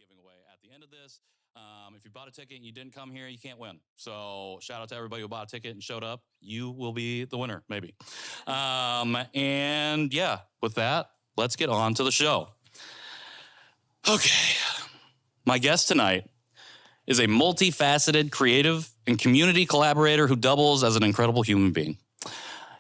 giving away at the end of this. If you bought a ticket and you didn't come here, you can't win. So shout out to everybody who bought a ticket and showed up. You will be the winner, maybe. And yeah, with that, let's get on to the show. Okay. My guest tonight is a multifaceted, creative, and community collaborator who doubles as an incredible human being.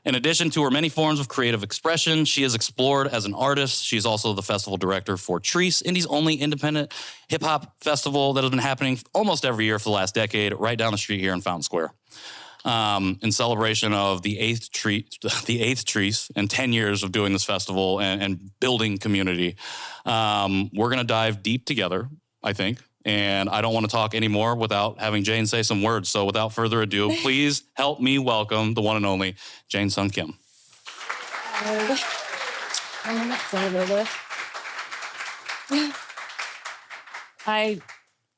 In addition to her many forms of creative expression, she has explored as an artist. She's also the festival director for Chreece, Indy's only independent hip-hop festival that has been happening almost every year for the last decade, right down the street here in Fountain Square. In celebration of the eighth Chreece and 10 years of doing this festival and building community, we're going to dive deep together, I think. And I don't want to talk anymore without having Jane say some words. So without further ado, please help me welcome the one and only Jane Sun Kim.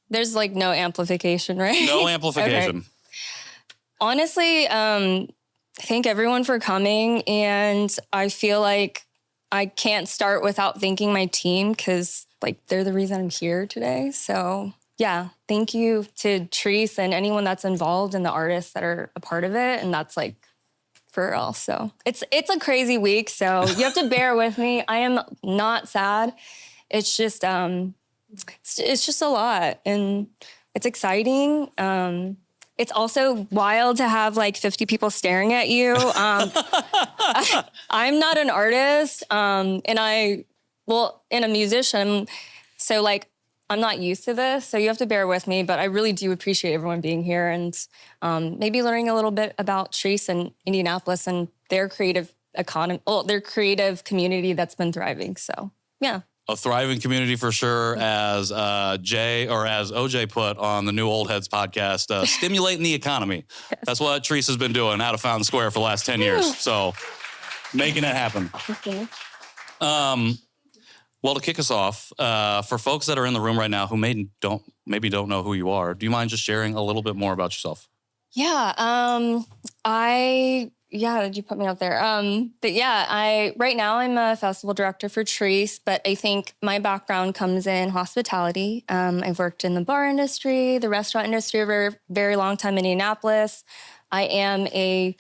There's like no amplification, right? No amplification. Okay. Honestly, thank everyone for coming. And I feel like I can't start without thanking my team because like they're the reason I'm here today. So yeah, thank you to Chreece and anyone that's involved and the artists that are a part of it. And that's like for real. So it's a crazy week. So you have to bear with me. I am not sad. It's just a lot and it's exciting. It's also wild to have like 50 people staring at you. I'm not an artist, and a musician. So like, I'm not used to this. So you have to bear with me, but I really do appreciate everyone being here and maybe learning a little bit about Chreece and Indianapolis and their creative economy, their creative community that's been thriving. So yeah. A thriving community for sure, as Jay or as OJ put on the New Old Heads podcast, stimulating the economy. Yes. That's what Chreece has been doing out of Fountain Square for the last 10 years. So making it happen. Okay. Well, to kick us off, for folks that are in the room right now who maybe don't know who you are, do you mind just sharing a little bit more about yourself? Yeah. Did you put me out there? But yeah, right now I'm a festival director for Chreece, but I think my background comes in hospitality. I've worked in the bar industry, the restaurant industry for a very long time in Indianapolis. I am a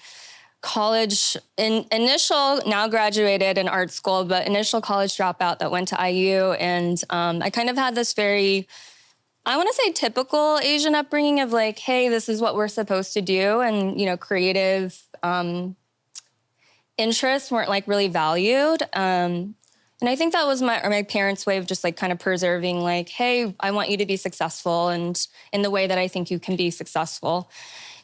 now graduated in art school, but initial college dropout that went to IU. And I kind of had this very, I want to say typical Asian upbringing of like, hey, this is what we're supposed to do. And, creative interests weren't like really valued. And I think that was my parents' way of just like kind of preserving like, hey, I want you to be successful and in the way that I think you can be successful.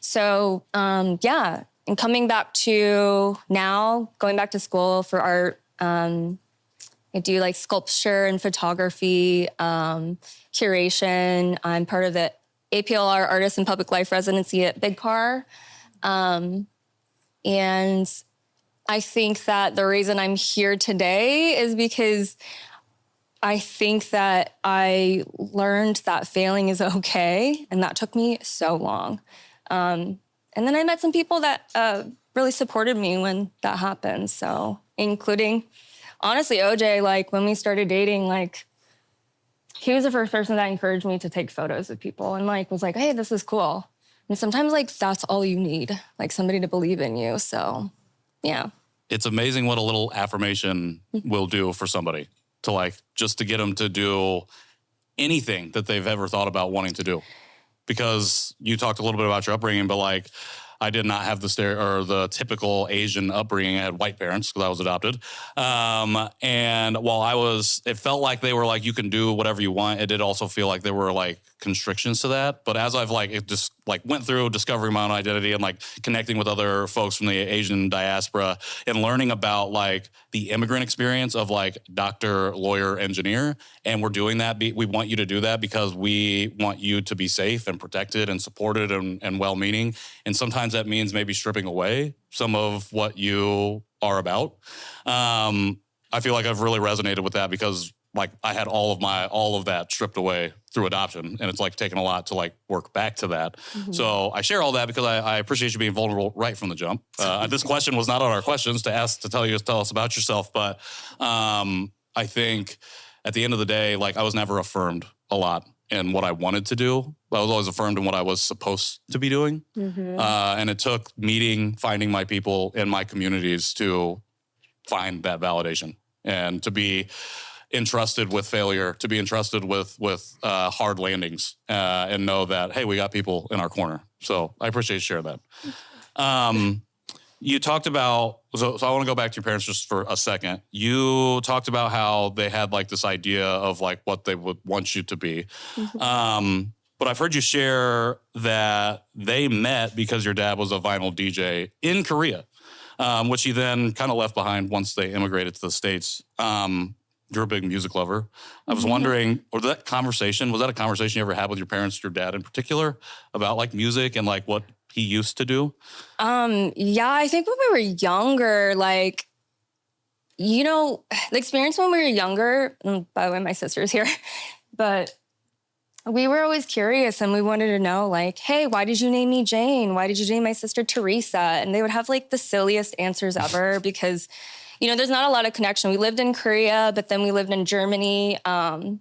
So, and coming back to now, going back to school for art, I do like sculpture and photography, curation. I'm part of the APLR Artist and Public Life Residency at Big Car. And I think that the reason I'm here today is because I think that I learned that failing is okay. And that took me so long. And then I met some people that really supported me when that happened. So including, honestly, OJ, like when we started dating, like he was the first person that encouraged me to take photos of people and like was like, hey, this is cool. And sometimes like that's all you need, like somebody to believe in you. So yeah. It's amazing what a little affirmation will do for somebody to like, just to get them to do anything that they've ever thought about wanting to do. Because you talked a little bit about your upbringing, but like I did not have the typical Asian upbringing. I had white parents because I was adopted. And while it felt like they were like, you can do whatever you want. It did also feel like there were like constrictions to that. But as I've went through discovering my own identity and like connecting with other folks from the Asian diaspora and learning about like the immigrant experience of like doctor, lawyer, engineer. And we're doing that. We want you to do that because we want you to be safe and protected and supported and well-meaning. And sometimes that means maybe stripping away some of what you are about. I feel like I've really resonated with that because like I had all of that stripped away through adoption, and it's like taken a lot to like work back to that. Mm-hmm. So I share all that because I appreciate you being vulnerable right from the jump. This question was not on our questions to tell us about yourself, but I think at the end of the day, like I was never affirmed a lot in what I wanted to do. I was always affirmed in what I was supposed to be doing. And it took finding my people in my communities to find that validation and to be entrusted with failure, to be entrusted with hard landings, and know that, hey, we got people in our corner. So I appreciate you sharing that. You talked about, so I want to go back to your parents just for a second. You talked about how they had like this idea of like what they would want you to be. But I've heard you share that they met because your dad was a vinyl DJ in Korea, which he then kind of left behind once they immigrated to the States. You're a big music lover. I was wondering, was that a conversation you ever had with your parents, your dad in particular, about like music and like what he used to do? Yeah, I think when we were younger, like, you know, the experience when we were younger, by the way, my sister's here, but we were always curious and we wanted to know, like, hey, why did you name me Jane? Why did you name my sister Teresa? And they would have like the silliest answers ever because, you know, there's not a lot of connection. We lived in Korea, but then we lived in Germany. And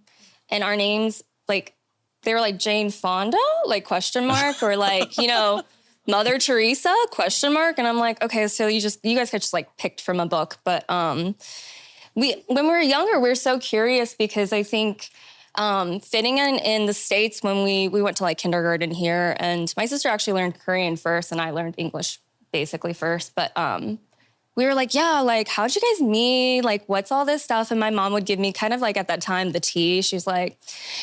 our names, like, they were like Jane Fonda, like question mark, or like, you know, Mother Teresa, question mark. And I'm like, okay, so you guys got just like picked from a book. But when we were younger, we were so curious because I think fitting in the States when we went to like kindergarten here, and my sister actually learned Korean first and I learned English basically first. But we were like, yeah, like, how'd you guys meet? Like, what's all this stuff? And my mom would give me kind of like at that time, the tea. She's like,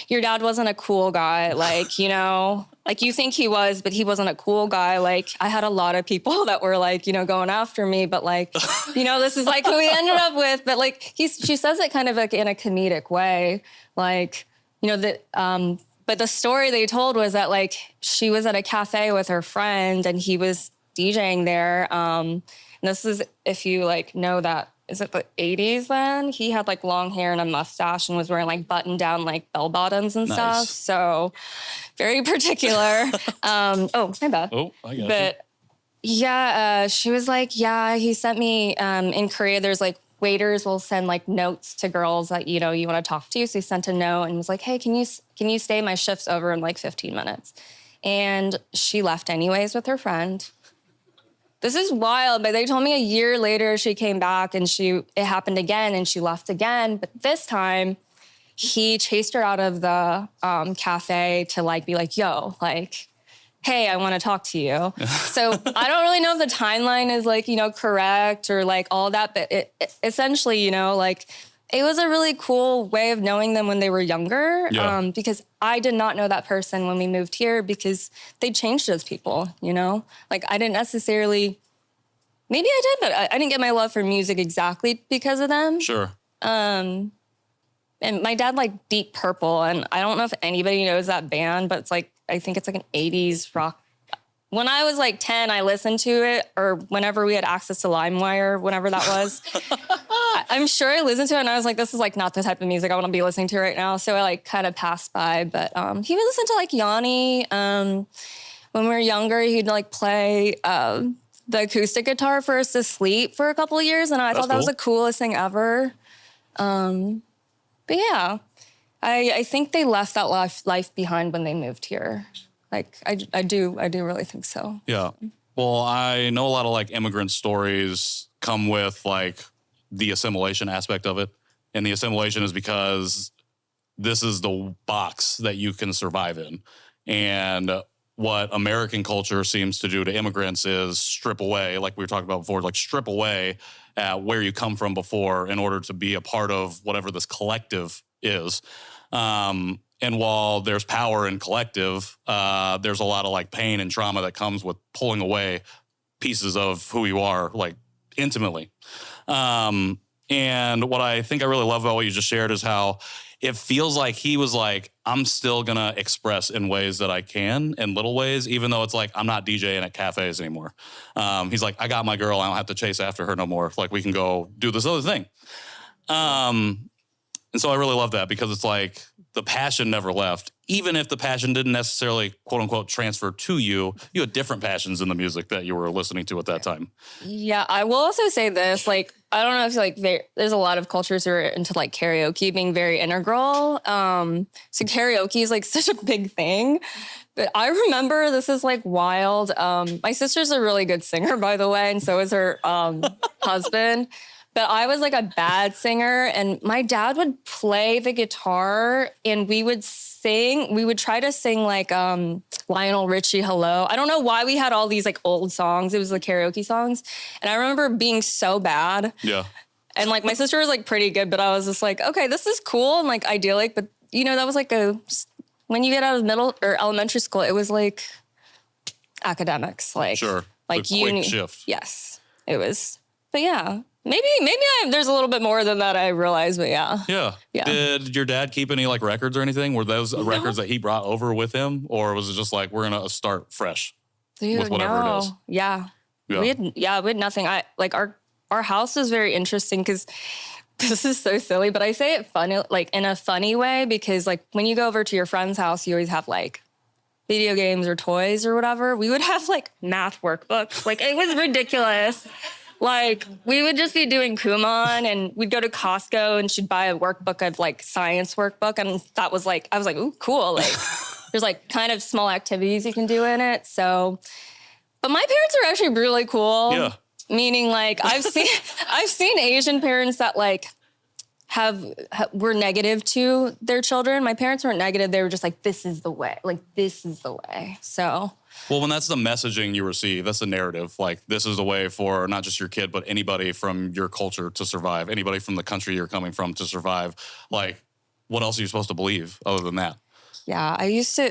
your dad wasn't a cool guy. Like, you know, like you think he was, but he wasn't a cool guy. Like I had a lot of people that were like, you know, going after me, but like, you know, this is like who we ended up with. But like, she says it kind of like in a comedic way. Like, you know, but the story they told was that like, she was at a cafe with her friend and he was DJing there. And this is, if you like know that, is it the 80s then? He had like long hair and a mustache and was wearing like button down like bell bottoms and stuff. So very particular. Oh, my bad. Oh, I got But yeah, she was like, yeah, he sent me in Korea. There's like waiters will send like notes to girls that, you know, you want to talk to. So he sent a note and was like, hey, can you stay? My shift's over in like 15 minutes. And she left anyways with her friend. This is wild, but they told me a year later she came back and it happened again and she left again. But this time he chased her out of the cafe to like be like, yo, like, hey, I want to talk to you. So I don't really know if the timeline is like, you know, correct or like all that, but it essentially, you know, like it was a really cool way of knowing them when they were younger. Yeah. Because I did not know that person when we moved here because they changed as people, you know? Like I didn't necessarily, maybe I did, but I didn't get my love for music exactly because of them. Sure. And my dad liked Deep Purple, and I don't know if anybody knows that band, but it's like, I think it's like an 80s rock. When I was like 10, I listened to it, or whenever we had access to LimeWire, whenever that was. I'm sure I listened to it and I was like, this is like not the type of music I want to be listening to right now. So I like kind of passed by, but he would listen to like Yanni. When we were younger, he'd like play the acoustic guitar for us to sleep for a couple of years. And I thought that was the coolest thing ever. But yeah, I think they left that life behind when they moved here. Like I do really think so. Yeah. Well, I know a lot of like immigrant stories come with like the assimilation aspect of it. And the assimilation is because this is the box that you can survive in. And what American culture seems to do to immigrants is strip away, like we were talking about before, like strip away at where you come from before in order to be a part of whatever this collective is. And while there's power in collective, there's a lot of like pain and trauma that comes with pulling away pieces of who you are, like intimately. And what I think I really love about what you just shared is how it feels like he was like, I'm still going to express in ways that I can, in little ways, even though it's like, I'm not DJing at cafes anymore. He's like, I got my girl. I don't have to chase after her no more. Like we can go do this other thing. And so I really love that because it's like the passion never left. Even if the passion didn't necessarily, quote unquote, transfer to you, you had different passions in the music that you were listening to at that time. Yeah, I will also say this, like, I don't know if like there's a lot of cultures who are into like karaoke being very integral. So karaoke is like such a big thing. But I remember, this is like wild. My sister's a really good singer, by the way, and so is her husband. But I was like a bad singer, and my dad would play the guitar and we would sing. We would try to sing like Lionel Richie, Hello. I don't know why we had all these like old songs. It was the karaoke songs. And I remember being so bad. Yeah. And like my sister was like pretty good, but I was just like, okay, this is cool and like idyllic. But you know, that was like when you get out of middle or elementary school, it was like academics. Like, sure. Like the quick shift. Yes, it was. But yeah. Maybe there's a little bit more than that I realized, but yeah. Yeah. Did your dad keep any like records or anything? Were those records that he brought over with him? Or was it just like, we're going to start fresh with whatever it is? Yeah. We had nothing. Our house is very interesting because this is so silly, but I say it funny, like in a funny way, because like when you go over to your friend's house, you always have like video games or toys or whatever. We would have like math workbooks. Like it was ridiculous. Like, we would just be doing Kumon and we'd go to Costco and she'd buy a workbook of like science workbook. And that was like, I was like, ooh, cool. Like, there's like kind of small activities you can do in it. So, but my parents are actually really cool. Yeah. Meaning like, I've seen Asian parents that like were negative to their children. My parents weren't negative. They were just like, this is the way. Like, this is the way. So. Well, when that's the messaging you receive, that's the narrative. Like, this is the way for not just your kid, but anybody from your culture to survive, anybody from the country you're coming from to survive. Like, what else are you supposed to believe other than that? Yeah, I used to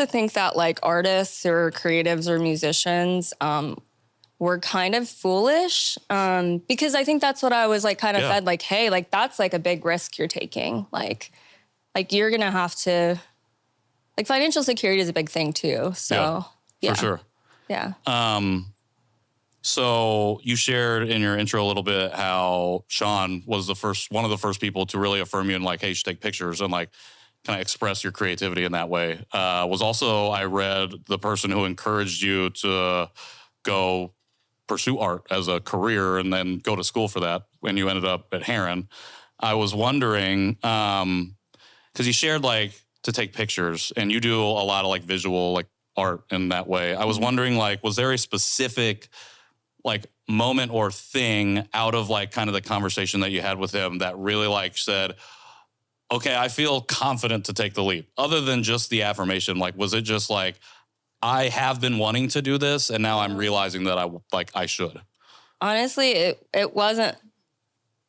think that like artists or creatives or musicians were kind of foolish because I think that's what I was like kind of fed, like, hey, like that's like a big risk you're taking. Like you're going to have to, like financial security is a big thing too. So for sure. Yeah. So you shared in your intro a little bit how Sean was one of the first people to really affirm you and like, hey, you should take pictures and like kind of express your creativity in that way. Was also, I read, the person who encouraged you to go pursue art as a career and then go to school for that when you ended up at Heron. I was wondering, because you shared like to take pictures and you do a lot of like visual like art in that way. I was wondering like, was there a specific like moment or thing out of like kind of the conversation that you had with him that really like said, okay, I feel confident to take the leap other than just the affirmation? Like, was it just like, I have been wanting to do this and now I'm realizing that I should? Honestly, it wasn't,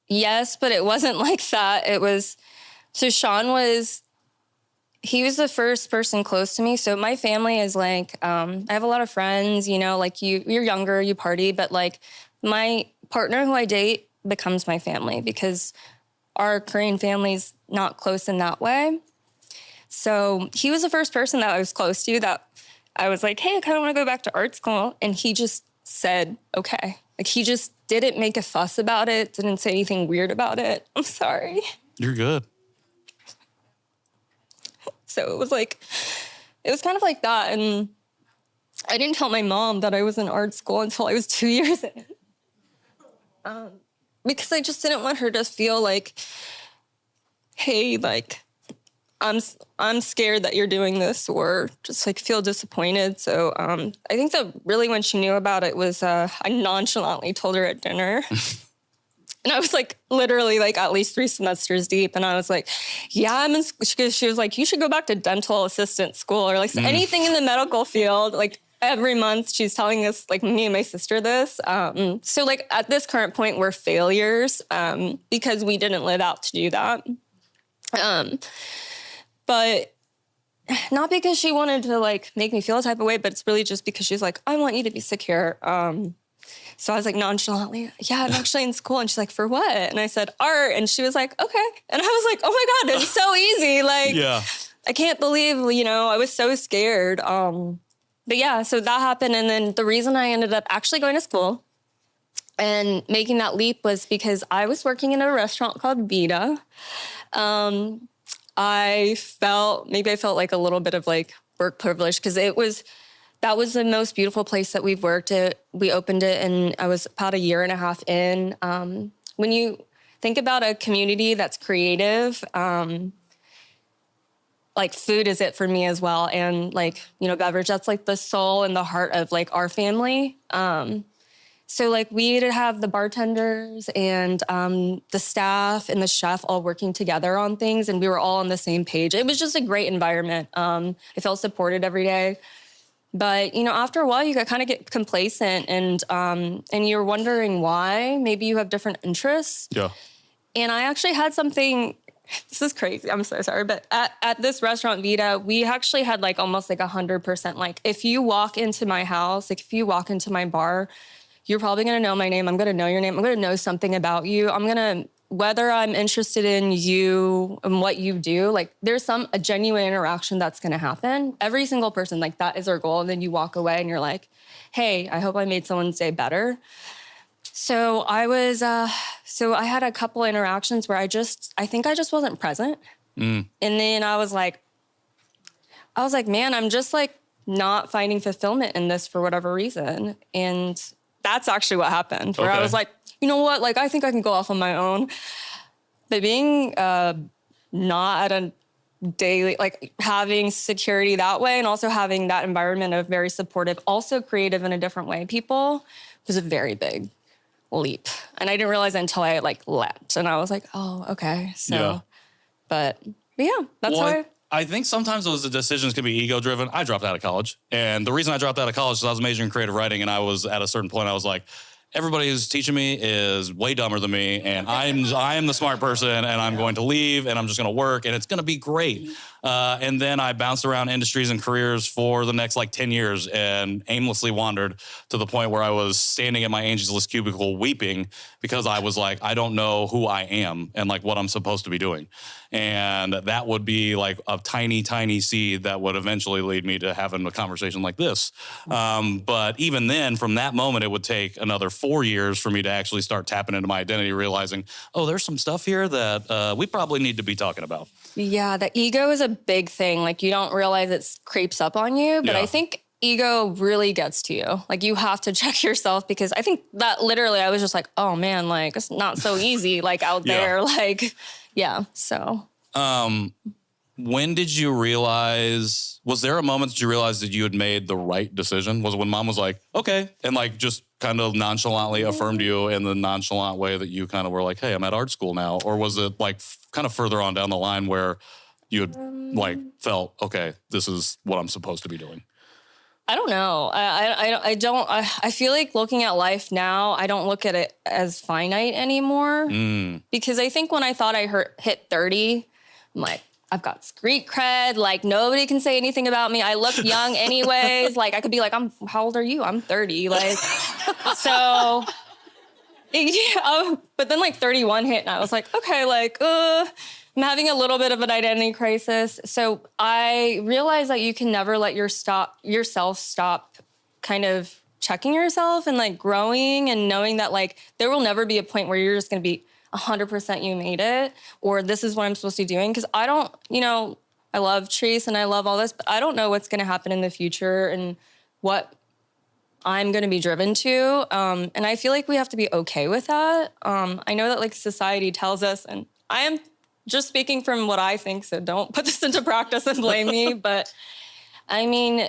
yes, but it wasn't like that. It was, so Sean he was the first person close to me. So my family is like, I have a lot of friends, you know, like you're younger, you party, but like my partner who I date becomes my family because our Korean family's not close in that way. So he was the first person that I was close to that I was like, hey, I kind of want to go back to art school. And he just said, okay. Like he just didn't make a fuss about it, didn't say anything weird about it. I'm sorry. You're good. So it was kind of like that. And I didn't tell my mom that I was in art school until I was 2 years in. Because I just didn't want her to feel like, hey, like, I'm scared that you're doing this or just like feel disappointed. So I think that really when she knew about it was I nonchalantly told her at dinner. And I was like, literally like at least 3 semesters deep. And I was like, yeah, I'm in school. She was like, you should go back to dental assistant school or like anything in the medical field. Like every month she's telling us, like me and my sister this. So like at this current point, we're failures because we didn't live out to do that. But not because she wanted to like make me feel a type of way, but it's really just because she's like, I want you to be secure. So I was like nonchalantly, yeah, I'm actually in school. And she's like, for what? And I said, art. And she was like, okay. And I was like, oh my God, it's so easy. Like, yeah. I can't believe, I was so scared. But yeah, so that happened. And then the reason I ended up actually going to school And making that leap was because I was working in a restaurant called Vita. I felt like a little bit of like work privilege because that was the most beautiful place that we've worked at. We opened it and I was about a year and a half in. When you think about a community that's creative, like food is it for me as well. And like, beverage, that's like the soul and the heart of like our family. So like we'd have the bartenders and the staff and the chef all working together on things, and we were all on the same page. It was just a great environment. I felt supported every day. But after a while, you kind of get complacent, and you're wondering why. Maybe you have different interests. Yeah. And I actually had something. This is crazy. I'm so sorry. But at this restaurant, Vita, we actually had like almost like 100%. Like if you walk into my house, like if you walk into my bar, you're probably going to know my name. I'm going to know your name. I'm going to know something about you. Whether I'm interested in you and what you do, like there's a genuine interaction that's going to happen. Every single person, like that is our goal. And then you walk away and you're like, hey, I hope I made someone's day better. So I had a couple interactions where I think I just wasn't present. And then I was like, man, I'm just like not finding fulfillment in this for whatever reason. And that's actually what happened, where I was like, you know what? Like, I think I can go off on my own. But being not at a daily, like having security that way and also having that environment of very supportive, also creative in a different way, people, was a very big leap. And I didn't realize it until I like left. And I was like, oh, okay. So, but yeah, that's why. I think sometimes those decisions can be ego driven. I dropped out of college. And the reason I dropped out of college is I was majoring in creative writing. And I was at a certain point, I was like, everybody who's teaching me is way dumber than me. And I am the smart person, and I'm going to leave, and I'm just going to work, and it's going to be great. And then I bounced around industries and careers for the next like 10 years and aimlessly wandered to the point where I was standing at my Angie's List cubicle weeping because I was like, I don't know who I am and like what I'm supposed to be doing. And that would be like a tiny, tiny seed that would eventually lead me to having a conversation like this. But even then, from that moment, it would take another 4 years for me to actually start tapping into my identity, realizing, oh, there's some stuff here that we probably need to be talking about. Yeah, the ego is a big thing. Like you don't realize it creeps up on you, but I think ego really gets to you. Like you have to check yourself, because I think that literally I was just like, oh man, like it's not so easy like out there. Like, so. When did you realize, was there a moment that you realized that you had made the right decision? Was it when mom was like, okay, and like just kind of nonchalantly affirmed you in the nonchalant way that you kind of were like, hey, I'm at art school now? Or was it like kind of further on down the line where you had like felt, okay, this is what I'm supposed to be doing? I don't know. I feel like looking at life now, I don't look at it as finite anymore. Because I think when I thought I hit 30, I'm like, I've got street cred. Like nobody can say anything about me. I look young anyways. Like I could be like, how old are you? I'm 30. Like, so, but then like 31 hit and I was like, okay, like, I'm having a little bit of an identity crisis. So I realized that you can never let yourself stop kind of checking yourself and like growing and knowing that like there will never be a point where you're just going to be 100% you made it, or this is what I'm supposed to be doing. Because I don't, I love Chreece and I love all this, but I don't know what's going to happen in the future and what I'm going to be driven to. And I feel like we have to be okay with that. I know that like society tells us, and I am just speaking from what I think, so don't put this into practice and blame me. But I mean,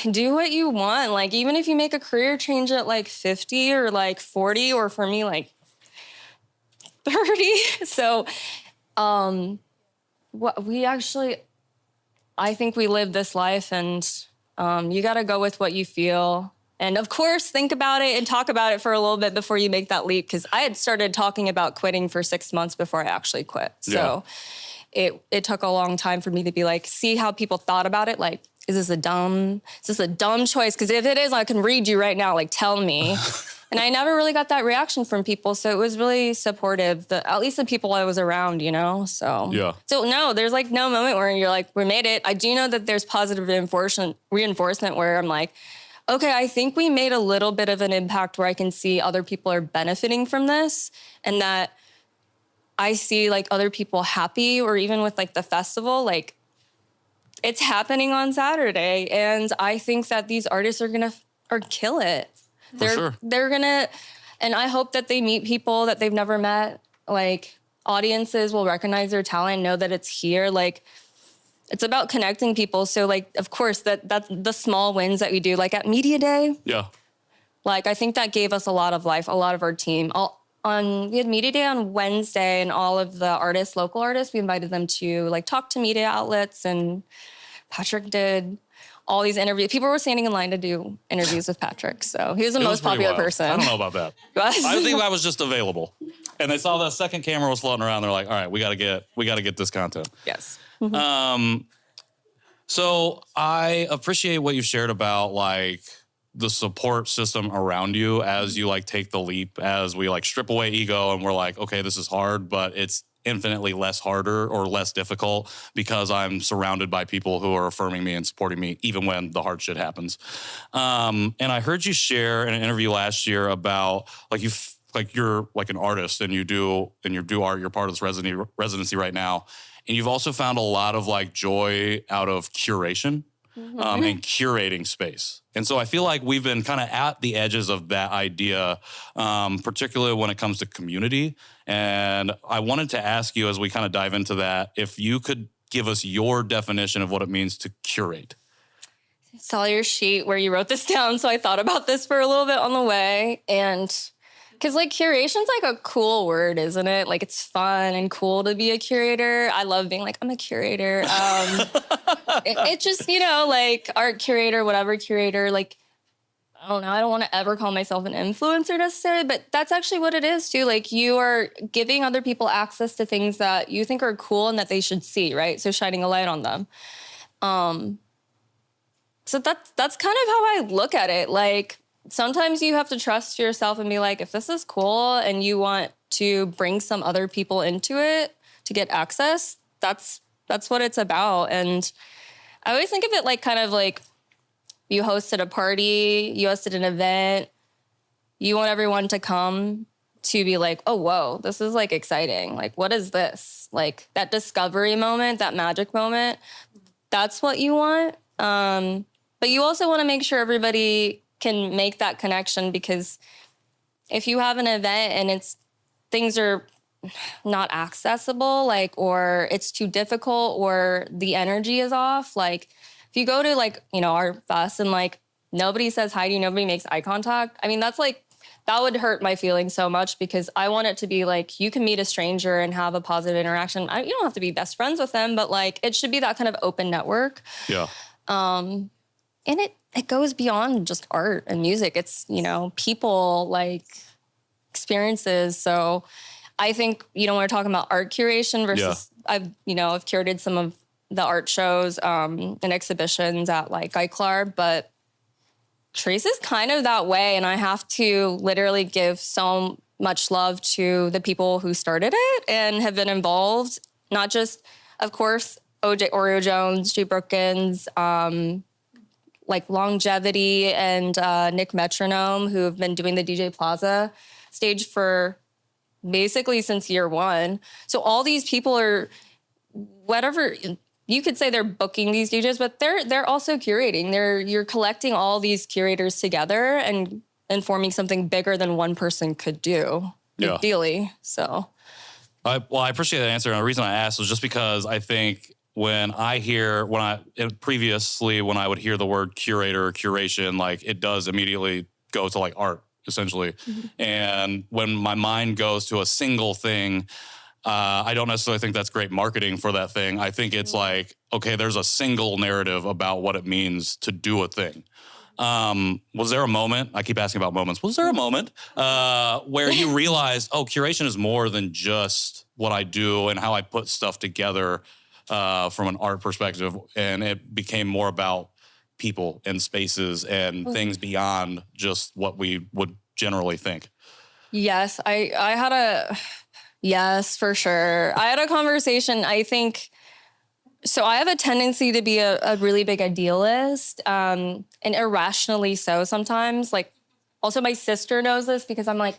do what you want. Like, even if you make a career change at like 50 or like 40, or for me, like 30. So, I think we live this life, and you got to go with what you feel. And of course, think about it and talk about it for a little bit before you make that leap. Because I had started talking about quitting for 6 months before I actually quit. So it took a long time for me to be like, see how people thought about it. Like, is this a dumb choice? Because if it is, I can read you right now. Like, tell me. And I never really got that reaction from people. So it was really supportive, at least the people I was around, So, So no, there's like no moment where you're like, we made it. I do know that there's positive reinforcement where I'm like, okay, I think we made a little bit of an impact where I can see other people are benefiting from this, and that I see like other people happy, or even with like the festival, like it's happening on Saturday. And I think that these artists are going to kill it. They're going to, and I hope that they meet people that they've never met. Like audiences will recognize their talent, know that it's here. Like it's about connecting people. So like, of course, that's the small wins that we do. Like at Media Day. Yeah. Like I think that gave us a lot of life, a lot of our team. We had Media Day on Wednesday, and all of the artists, local artists, we invited them to like talk to media outlets, and Patrick did all these interviews. People were standing in line to do interviews with Patrick. So he was the most popular person. I don't know about that. I think I was just available. And they saw the second camera was floating around. They're like, all right, we gotta get this content. Yes. So I appreciate what you've shared about like the support system around you as you like take the leap, as we like strip away ego and we're like, okay, this is hard, but it's infinitely less harder or less difficult because I'm surrounded by people who are affirming me and supporting me even when the hard shit happens. And I heard you share in an interview last year about like you're like an artist and you do art, you're part of this residency right now. And you've also found a lot of like joy out of curation. And curating space. And so I feel like we've been kind of at the edges of that idea, particularly when it comes to community. And I wanted to ask you, as we kind of dive into that, if you could give us your definition of what it means to curate. Saw your sheet where you wrote this down, so I thought about this for a little bit on the way. And because like curation's like a cool word, isn't it? Like it's fun and cool to be a curator. I love being like, I'm a curator. It just, like art curator, whatever curator, like, I don't know. I don't want to ever call myself an influencer necessarily, but that's actually what it is too. Like you are giving other people access to things that you think are cool and that they should see, right? So shining a light on them. So that's kind of how I look at it. Like, sometimes you have to trust yourself and be like, if this is cool and you want to bring some other people into it to get access, that's what it's about. And I always think of it like kind of like you hosted a party, you hosted an event, you want everyone to come to be like, oh, whoa, this is like exciting. Like, what is this? Like that discovery moment, that magic moment, that's what you want. But you also want to make sure everybody can make that connection, because if you have an event and things are not accessible, like, or it's too difficult or the energy is off, like if you go to like, our fest and like nobody says hi to you, nobody makes eye contact. I mean, that's like, that would hurt my feelings so much, because I want it to be like, you can meet a stranger and have a positive interaction. You don't have to be best friends with them, but like, it should be that kind of open network. Yeah. And it goes beyond just art and music. It's, people, like experiences. So I think, when we're talking about art curation versus I've curated some of the art shows and exhibitions at like Geiklar, but Chreece is kind of that way. And I have to literally give so much love to the people who started it and have been involved. Not just, of course, Oreo Jones, G. Brookins, like Longevity and Nick Metronome, who have been doing the DJ Plaza stage for basically since year one. So all these people are, whatever, you could say they're booking these DJs, but they're also curating. You're collecting all these curators together and forming something bigger than one person could do, ideally. So, I appreciate that answer. And the reason I asked was just because I think when I would hear the word curator or curation, like it does immediately go to like art, essentially. Mm-hmm. And when my mind goes to a single thing, I don't necessarily think that's great marketing for that thing. I think it's like, okay, there's a single narrative about what it means to do a thing. Was there a moment, I keep asking about moments, was there a moment where you realized, oh, curation is more than just what I do and how I put stuff together from an art perspective, and it became more about people and spaces and things beyond just what we would generally think? Yes, yes, for sure. I had a conversation, I think So I have a tendency to be a really big idealist, and irrationally so sometimes. Like, also my sister knows this because I'm like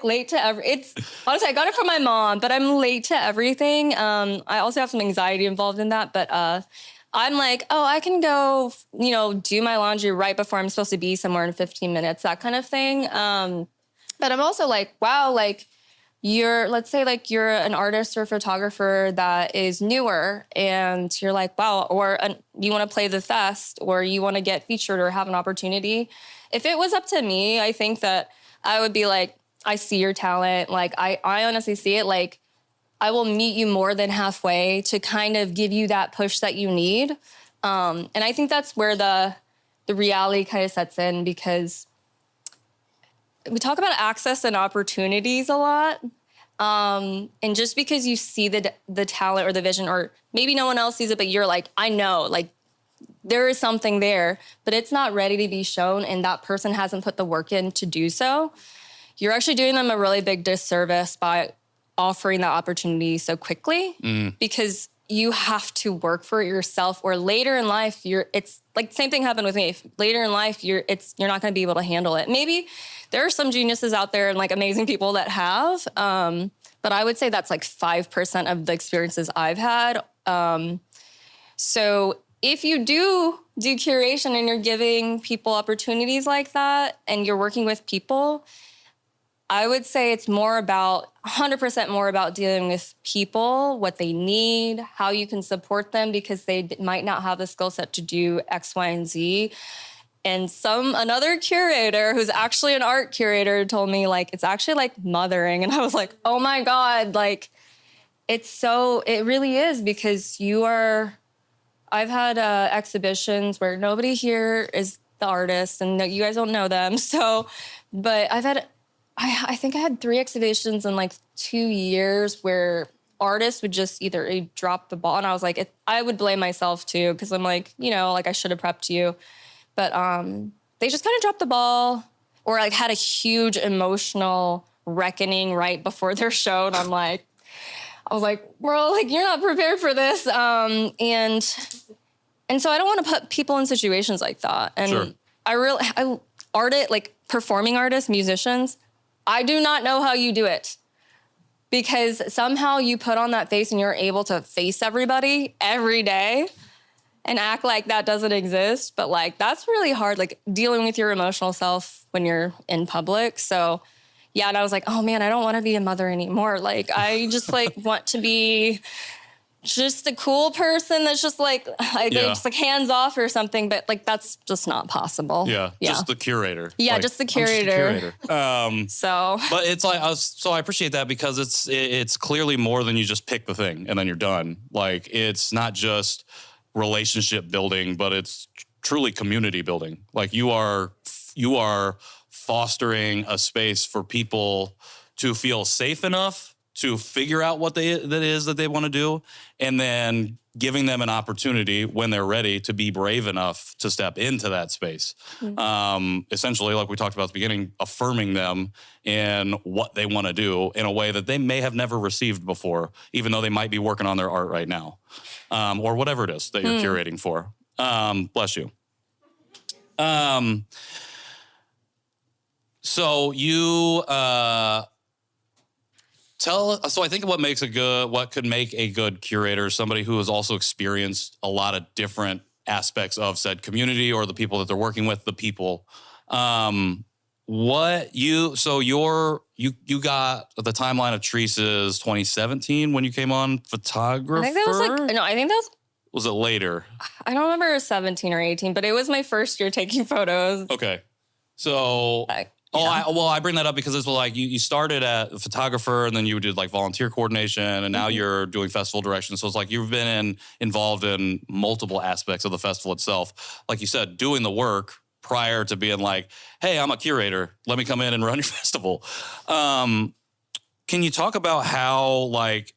late to it's honestly, I got it from my mom, but I'm late to everything. I also have some anxiety involved in that, but I'm like, oh, I can go, do my laundry right before I'm supposed to be somewhere in 15 minutes, that kind of thing. But I'm also like, wow, like let's say like you're an artist or photographer that is newer and you're like, wow, or you want to play the fest or you want to get featured or have an opportunity. If it was up to me, I think that I would be like, I see your talent. Like, I honestly see it. Like, I will meet you more than halfway to kind of give you that push that you need. And I think that's where the reality kind of sets in, because we talk about access and opportunities a lot. And just because you see the talent or the vision, or maybe no one else sees it, but you're like, I know, like, there is something there, but it's not ready to be shown, and that person hasn't put the work in to do so, you're actually doing them a really big disservice by offering that opportunity so quickly, because you have to work for it yourself, or later in life, it's like, same thing happened with me. Later in life, you're not going to be able to handle it. Maybe there are some geniuses out there and like amazing people that have, but I would say that's like 5% of the experiences I've had. So if you do curation and you're giving people opportunities like that and you're working with people, I would say it's 100% more about dealing with people, what they need, how you can support them, because they might not have the skill set to do X, Y, and Z. And another curator who's actually an art curator told me, like, it's actually like mothering. And I was like, oh my God, like, it really is, because I've had exhibitions where nobody here is the artist and you guys don't know them. So, but I think I had 3 exhibitions in like 2 years where artists would just either drop the ball. And I was like, I would blame myself too, because I'm like, like I should have prepped you. But they just kind of dropped the ball, or like had a huge emotional reckoning right before their show. And I was like, bro, like, you're not prepared for this. And so I don't want to put people in situations like that. And sure. Performing artists, musicians, I do not know how you do it, because somehow you put on that face and you're able to face everybody every day and act like that doesn't exist. But like, that's really hard, like dealing with your emotional self when you're in public. So yeah, and I was like, oh man, I don't want to be a mother anymore. Like, I just like want to be just a cool person that's just like just like hands off or something, but like that's just not possible. Yeah. Just the curator. Yeah, like, just the curator. So, but it's like I appreciate that, because it's clearly more than you just pick the thing and then you're done. Like, it's not just relationship building, but it's truly community building. Like, you are fostering a space for people to feel safe enough to figure out what that is that they want to do, and then giving them an opportunity when they're ready to be brave enough to step into that space. Mm-hmm. Essentially, like we talked about at the beginning, affirming them in what they want to do in a way that they may have never received before, even though they might be working on their art right now, or whatever it is that you're curating for. Bless you. So you... So I think what could make a good curator, somebody who has also experienced a lot of different aspects of said community or the people that they're working with, the people. You got the timeline of Chreece's 2017 when you came on photographer? I think that was Was it later? I don't remember 17 or 18, but it was my first year taking photos. Okay. So... I bring that up because it's like you started at a photographer, and then you did like volunteer coordination, and now you're doing festival direction. So it's like you've been involved in multiple aspects of the festival itself. Like you said, doing the work prior to being like, hey, I'm a curator. Let me come in and run your festival. Can you talk about how like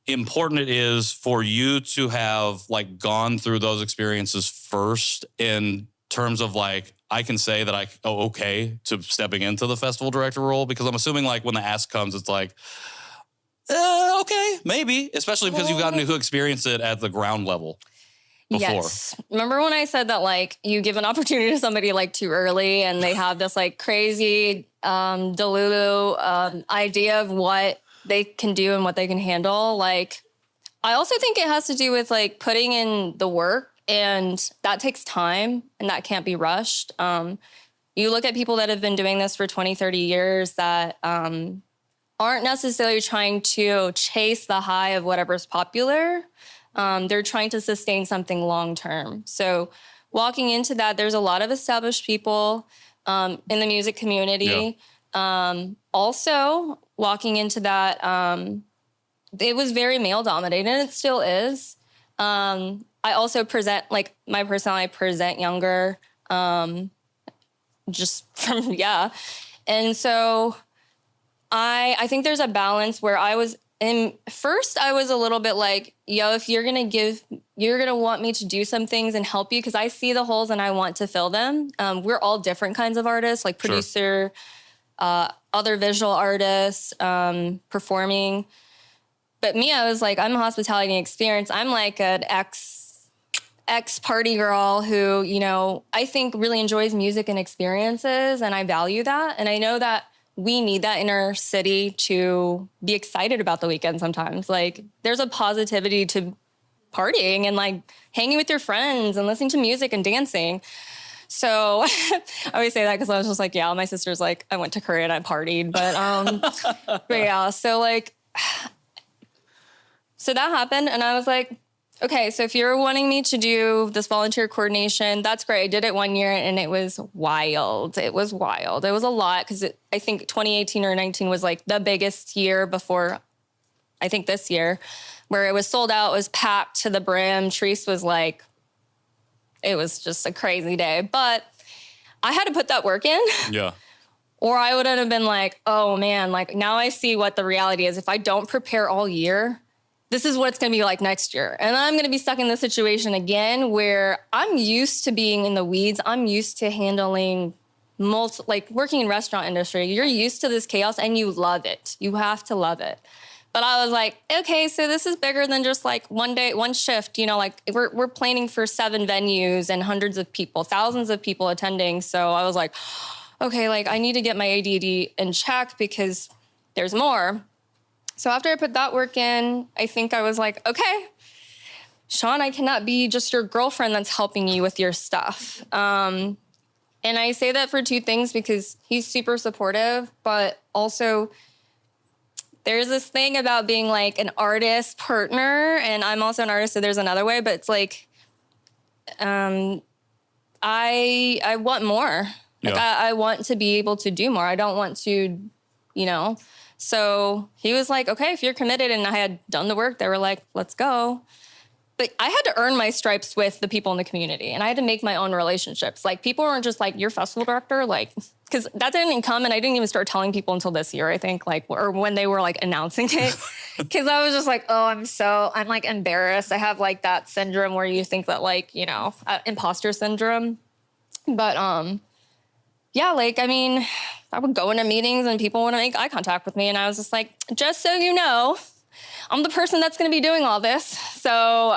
important it is for you to have like gone through those experiences first in terms of like, I can say that okay to stepping into the festival director role? Because I'm assuming like when the ask comes, it's like, okay, maybe, especially because you've gotten to experience it at the ground level before. Yes. Remember when I said that, like, you give an opportunity to somebody, like, too early and they have this, like, crazy Delulu idea of what they can do and what they can handle? Like, I also think it has to do with, like, putting in the work, and that takes time and that can't be rushed. You look at people that have been doing this for 20, 30 years that aren't necessarily trying to chase the high of whatever's popular. They're trying to sustain something long term. So walking into that, there's a lot of established people in the music community. Yeah. Also, walking into that, it was very male dominated, and it still is. I also present, like, my personality, I present younger, just from, yeah. And so I think there's a balance where I was first I was a little bit like, yo, if you're going to want me to do some things and help you, because I see the holes and I want to fill them. We're all different kinds of artists, like producer, other visual artists, performing. But me, I was like, I'm a hospitality and experience. I'm like an ex party girl who, you know, I think really enjoys music and experiences, and I value that. And I know that we need that in our city to be excited about the weekend sometimes. Like, there's a positivity to partying and, like, hanging with your friends and listening to music and dancing. So I always say that because I was just like, yeah, my sister's like, I went to Korea and I partied. But yeah, so, like, so that happened. And I was like, okay, so if you're wanting me to do this volunteer coordination, that's great. I did it 1 year and it was wild. It was wild. It was a lot because I think 2018 or 19 was like the biggest year before, I think, this year, where it was sold out, it was packed to the brim. Chreece was like, it was just a crazy day. But I had to put that work in. Yeah. Or I would have been like, oh man, like, now I see what the reality is. If I don't prepare all year, this is what it's going to be like next year. And I'm going to be stuck in this situation again where I'm used to being in the weeds. I'm used to handling like working in restaurant industry. You're used to this chaos and you love it. You have to love it. But I was like, okay, so this is bigger than just like one day, one shift, you know, like we're planning for 7 venues and hundreds of people, thousands of people attending. So I was like, okay, like I need to get my ADD in check because there's more. So after I put that work in, I think I was like, okay, Sean, I cannot be just your girlfriend that's helping you with your stuff. And I say that for 2 things, because he's super supportive, but also there's this thing about being like an artist partner, and I'm also an artist, so there's another way, but it's like, I want more. Like, yeah. I want to be able to do more. I don't want to, you know. So he was like, okay, if you're committed, and I had done the work, they were like, let's go. But I had to earn my stripes with the people in the community, and I had to make my own relationships. Like, people weren't just like, you're festival director, like, because that didn't even come, and I didn't even start telling people until this year, I think, like, or when they were like announcing it. Because I was just like, oh, I'm like embarrassed. I have like that syndrome where you think that, like, you know, imposter syndrome. But yeah, like, I mean, I would go into meetings and people want to make eye contact with me. And I was just like, just so you know, I'm the person that's going to be doing all this. So,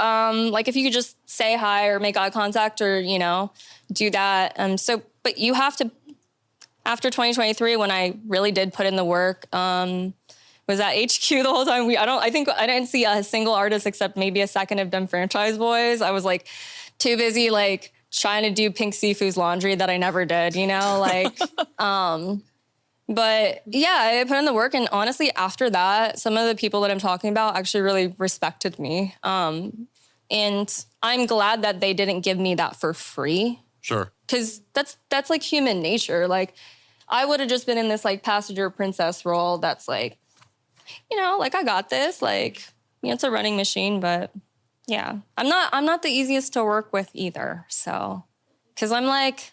like, if you could just say hi or make eye contact or, you know, do that. But you have to, after 2023, when I really did put in the work, was at HQ the whole time. I think I didn't see a single artist except maybe a second of them Franchise Boys. I was like too busy, like, trying to do Pink Sifu's laundry that I never did, you know, like, but yeah, I put in the work. And honestly, after that, some of the people that I'm talking about actually really respected me. And I'm glad that they didn't give me that for free. Sure. Cause that's like human nature. Like, I would have just been in this like passenger princess role. That's like, you know, like, I got this, like, you know, it's a running machine, but yeah, I'm not the easiest to work with either. So, because I'm like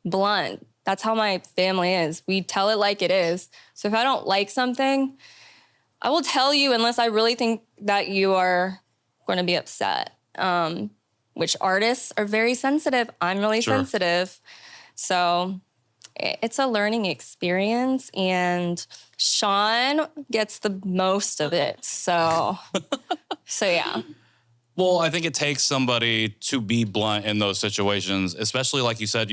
blunt. That's how my family is. We tell it like it is. So if I don't like something, I will tell you unless I really think that you are going to be upset. Which artists are very sensitive. I'm really sensitive. So it's a learning experience, and Sean gets the most of it. So yeah. Well, I think it takes somebody to be blunt in those situations, especially like you said,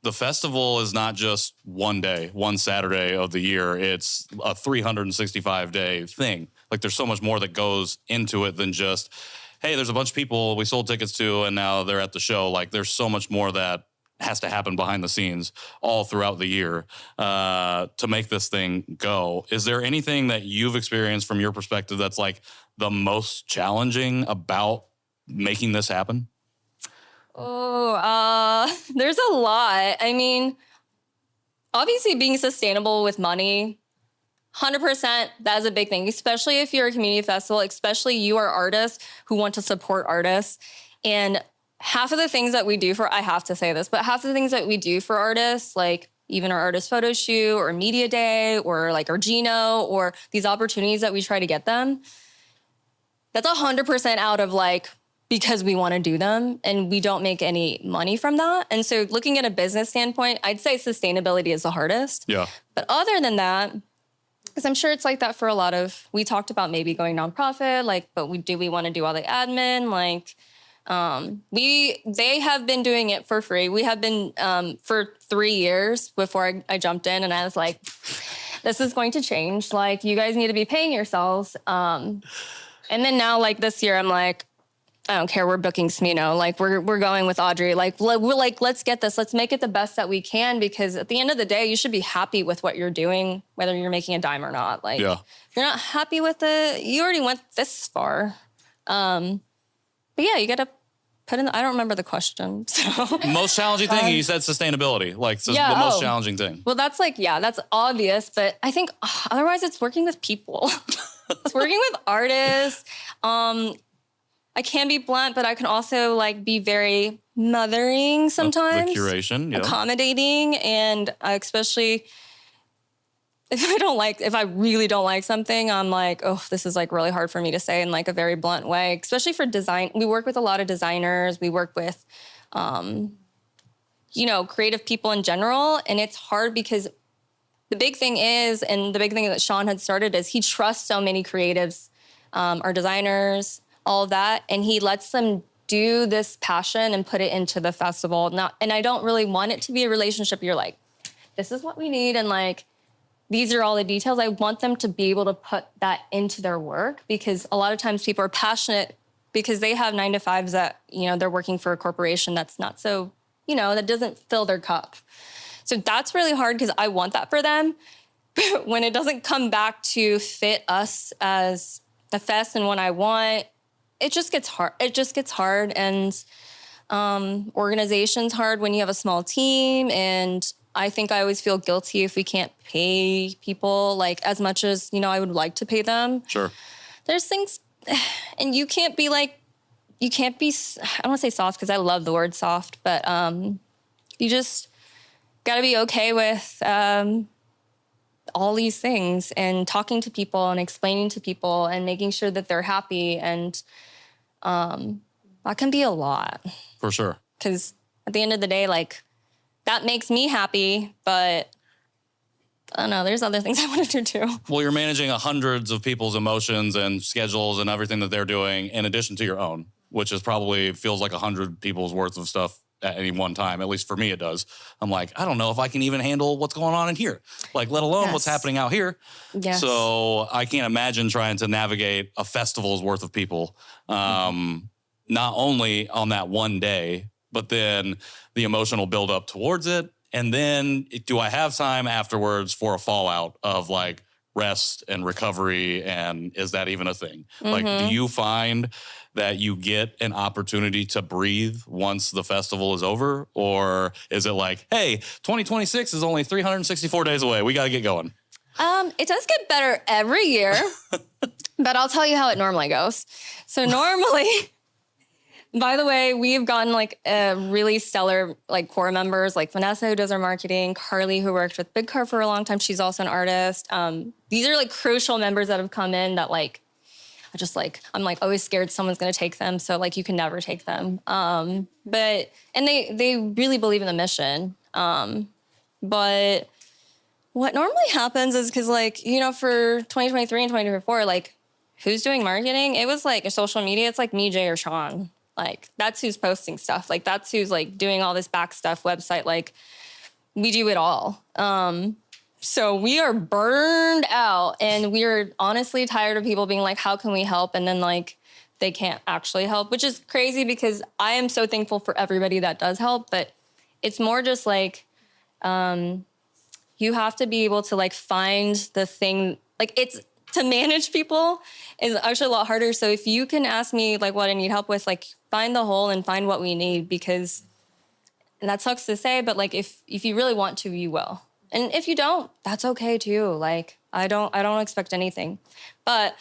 the festival is not just one day, one Saturday of the year. It's a 365-day thing. Like there's so much more that goes into it than just, hey, there's a bunch of people we sold tickets to and now they're at the show. Like there's so much more that has to happen behind the scenes all throughout the year to make this thing go. Is there anything that you've experienced from your perspective that's like the most challenging about making this happen? There's a lot. I mean, obviously being sustainable with money, 100%, that is a big thing, especially if you're a community festival, especially you are artists who want to support artists. And half of the things that we do I have to say this, but half of the things that we do for artists, like even our artist photo shoot or media day or like our Gino or these opportunities that we try to get them, that's 100% out of like, because we want to do them and we don't make any money from that. And so looking at a business standpoint, I'd say sustainability is the hardest. Yeah. But other than that, because I'm sure it's like that for a lot of, we talked about maybe going nonprofit, like, but we want to do all the admin? Like, they have been doing it for free. We have been, for 3 years before I jumped in, and I was like, this is going to change. Like, you guys need to be paying yourselves. And then now, like this year, I'm like, I don't care. We're booking Smino. Like we're going with Audrey. Like we're like, let's get this. Let's make it the best that we can, because at the end of the day, you should be happy with what you're doing, whether you're making a dime or not. Like if you're not happy with it, you already went this far. But yeah, you got to put in. I don't remember the question. So most challenging thing you said sustainability. Like the most challenging thing. Well, that's like that's obvious. But I think otherwise, it's working with people. It's working with artists. I can be blunt, but I can also like be very mothering sometimes. The curation, accommodating, and especially if I really don't like something, I'm like, oh, this is like really hard for me to say in like a very blunt way, especially for design. We work with a lot of designers. We work with, creative people in general. And it's hard because the big thing is, and the big thing that Sean had started is he trusts so many creatives, our designers, all of that. And he lets them do this passion and put it into the festival. And I don't really want it to be a relationship. You're like, this is what we need. And like, these are all the details. I want them to be able to put that into their work, because a lot of times people are passionate because they have 9-to-5s that, they're working for a corporation that's not so, that doesn't fill their cup. So that's really hard because I want that for them. But when it doesn't come back to fit us as a fest and what I want, it just gets hard. It just gets hard. And organization's hard when you have a small team. And I think I always feel guilty if we can't pay people like as much as, I would like to pay them. Sure. There's things, and you can't be, I don't want to say soft because I love the word soft, but you just got to be okay with all these things and talking to people and explaining to people and making sure that they're happy. And that can be a lot. For sure. Because at the end of the day, that makes me happy, but I don't know, there's other things I want to do too. Well, you're managing hundreds of people's emotions and schedules and everything that they're doing in addition to your own, which is probably feels like 100 people's worth of stuff at any one time. At least for me, it does. I'm like, I don't know if I can even handle what's going on in here, let alone what's happening out here. Yes. So I can't imagine trying to navigate a festival's worth of people, not only on that one day, but then the emotional buildup towards it. And then do I have time afterwards for a fallout of rest and recovery? And is that even a thing? Do you find that you get an opportunity to breathe once the festival is over? Or is it hey, 2026 is only 364 days away. We got to get going. It does get better every year, but I'll tell you how it normally goes. So normally... By the way, we've gotten a really stellar core members like Vanessa, who does our marketing, Carly, who worked with Big Car for a long time. She's also an artist. These are crucial members that have come in that I'm always scared someone's going to take them. So you can never take them. And they really believe in the mission. But what normally happens is because, like, you know, for 2023 and 2024, like, who's doing marketing? It was like social media. It's like me, Jay, or Sean. Like, that's who's posting stuff. Like, that's who's like doing all this back stuff, website. Like, we do it all. So we are burned out, and we're honestly tired of people being like, how can we help? And then like, they can't actually help, which is crazy because I am so thankful for everybody that does help. But it's more just like, you have to be able to like find the thing, like it's to manage people is actually a lot harder. So if you can ask me like what I need help with, like find the hole and find what we need, because and that sucks to say, but like if you really want to, you will. And if you don't, that's okay too. Like I don't expect anything. But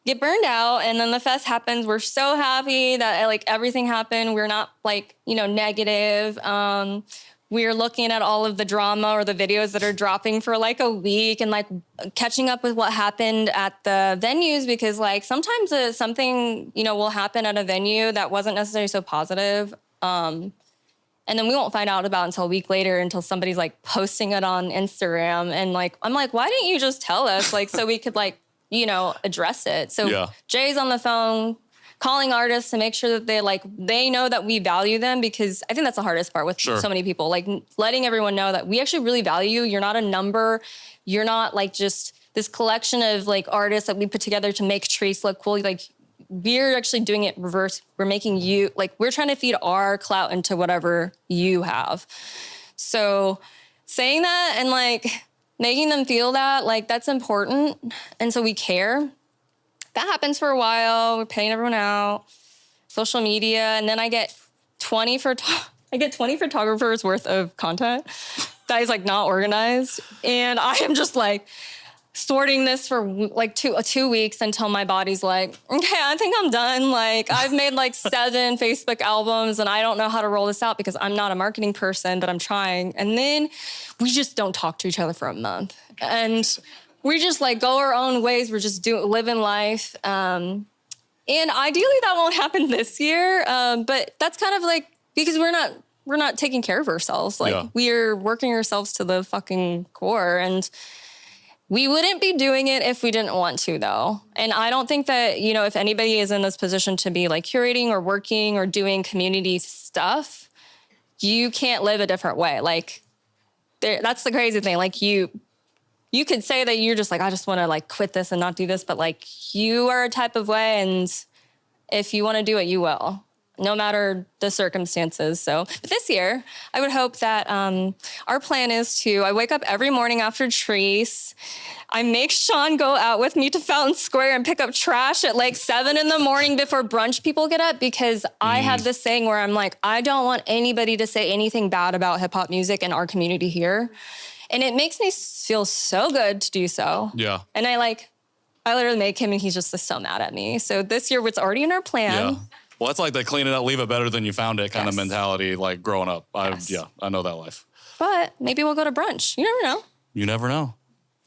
get burned out, and then the fest happens. We're so happy that like everything happened. We're not like, you know, negative. We're looking at all of the drama or the videos that are dropping for like a week and like catching up with what happened at the venues, because like sometimes something, you know, will happen at a venue that wasn't necessarily so positive. And then we won't find out about it until a week later, until somebody's like posting it on Instagram. And like, I'm like, why didn't you just tell us? Like, so we could like, you know, address it. So Jay's on the phone calling artists to make sure that they know that we value them, because I think that's the hardest part with so many people, like letting everyone know that we actually really value you. You're not a number. You're not like just this collection of like artists that we put together to make Chreece look cool. Like we're actually doing it reverse. We're making you, like, we're trying to feed our clout into whatever you have. So saying that and like making them feel that, like, that's important. And so we care. That happens for a while. We're paying everyone out, social media. And then I get 20 photographers worth of content that is like not organized. And I am just like sorting this for like two weeks until my body's like, okay, I think I'm done. Like I've made like 7 Facebook albums and I don't know how to roll this out because I'm not a marketing person, but I'm trying. And then we just don't talk to each other for a month. And we just like go our own ways. We're just living life. And ideally that won't happen this year. But that's kind of like, because we're not taking care of ourselves. Like we're working ourselves to the fucking core, and we wouldn't be doing it if we didn't want to, though. And I don't think that, you know, if anybody is in this position to be like curating or working or doing community stuff, you can't live a different way. Like that's the crazy thing. Like you could say that you're just like, I just want to like quit this and not do this. But like you are a type of way. And if you want to do it, you will, no matter the circumstances. So but this year, I would hope that our plan is I wake up every morning after Chreece. I make Sean go out with me to Fountain Square and pick up trash at like 7 a.m. before brunch people get up, because I have this thing where I'm like, I don't want anybody to say anything bad about hip hop music in our community here. And it makes me feel so good to do so. Yeah. And I literally make him, and he's just so mad at me. So this year, it's already in our plan. Yeah. Well, that's like the clean it up, leave it better than you found it kind of mentality, like growing up. I know that life. But maybe we'll go to brunch. You never know. You never know.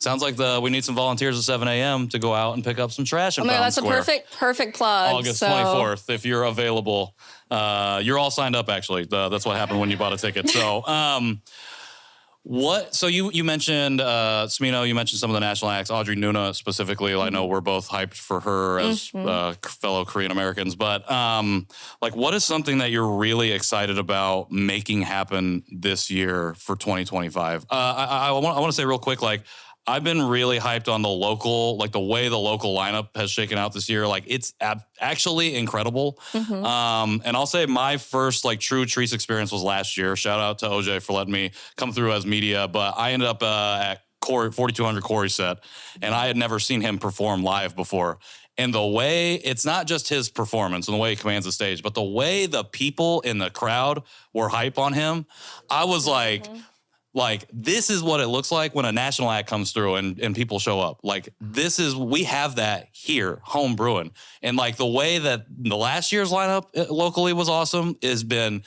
Sounds like we need some volunteers at 7 a.m. to go out and pick up some trash in Fountain Square. That's a perfect plug. August 24th, if you're available. You're all signed up, actually. That's what happened when you bought a ticket. So, so you mentioned Smino, you mentioned some of the national acts, Audrey Nuna specifically. I know we're both hyped for her as fellow Korean Americans, but like, what is something that you're really excited about making happen this year for 2025? I want to say real quick, like, I've been really hyped on the local, like the way the local lineup has shaken out this year. Like it's actually incredible. And I'll say my first like true Chreece experience was last year. Shout out to OJ for letting me come through as media. But I ended up at 4200 Corey's set, and I had never seen him perform live before. And the way, it's not just his performance and the way he commands the stage, but the way the people in the crowd were hype on him, I was like, this is what it looks like when a national act comes through and people show up. Like, we have that here, home brewing. And like the way that the last year's lineup locally was awesome has been